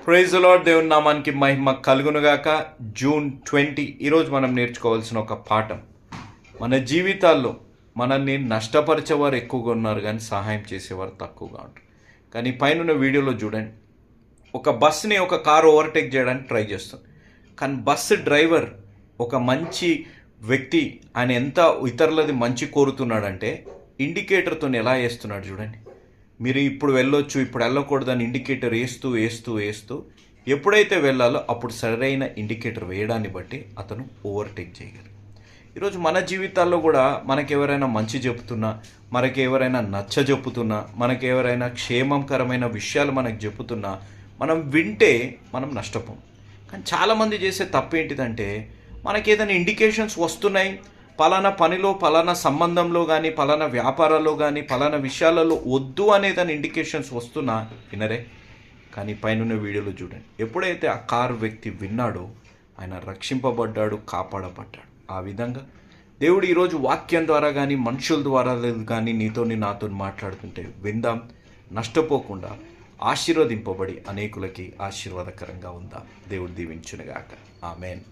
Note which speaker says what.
Speaker 1: Praise the lord. దేవుని నామానికి మహిమ కలుగునుగాక. జూన్ 20 ఈరోజు మనం నేర్చుకోవాల్సిన ఒక పాఠం. మన జీవితాల్లో మనల్ని నష్టపరిచేవారు ఎక్కువగా ఉన్నారు కానీ సహాయం చేసేవారు తక్కువగా ఉంటారు. కానీ పైన వీడియోలో చూడండి, ఒక బస్ని ఒక కారు ఓవర్టేక్ చేయడానికి ట్రై చేస్తుంది. కానీ బస్సు డ్రైవర్ ఒక మంచి వ్యక్తి, ఆయన ఎంత ఇతరులది మంచి కోరుతున్నాడంటే ఇండికేటర్తో ఎలా వేస్తున్నాడు చూడండి. మీరు ఇప్పుడు వెళ్ళొచ్చు, ఇప్పుడు వెళ్ళకూడదని ఇండికేటర్ వేస్తూ ఎప్పుడైతే వెళ్ళాలో అప్పుడు సరైన ఇండికేటర్ వేయడాన్ని బట్టి అతను ఓవర్టేక్ చేయగలరు. ఈరోజు మన జీవితాల్లో కూడా మనకెవరైనా మంచి చెప్తున్నా, మనకెవరైనా నచ్చ చెప్పుతున్నా, మనకెవరైనా క్షేమకరమైన విషయాలు మనకు చెప్పుతున్నా మనం వింటే మనం నష్టపోం. కానీ చాలామంది చేసే తప్పు ఏంటిదంటే, మనకి ఏదైనా ఇండికేషన్స్ వస్తున్నాయి, పలానా పనిలో, పలానా సంబంధంలో కానీ, పలానా వ్యాపారాల్లో కానీ, పలానా విషయాలలో వద్దు అనేదాని ఇండికేషన్స్ వస్తున్నా వినరే. కానీ పైన వీడియోలో చూడండి, ఎప్పుడైతే ఆ కారు వ్యక్తి విన్నాడో ఆయన రక్షింపబడ్డాడు, కాపాడబడ్డాడు. ఆ విధంగా దేవుడు ఈరోజు వాక్యం ద్వారా కానీ, మనుషుల ద్వారా కానీ నాతో మాట్లాడుతుంటే విందాం, నష్టపోకుండా ఆశీర్వదింపబడి అనేకులకి ఆశీర్వాదకరంగా ఉందాం. దేవుడు దీవించునుగాక. ఆమేన్.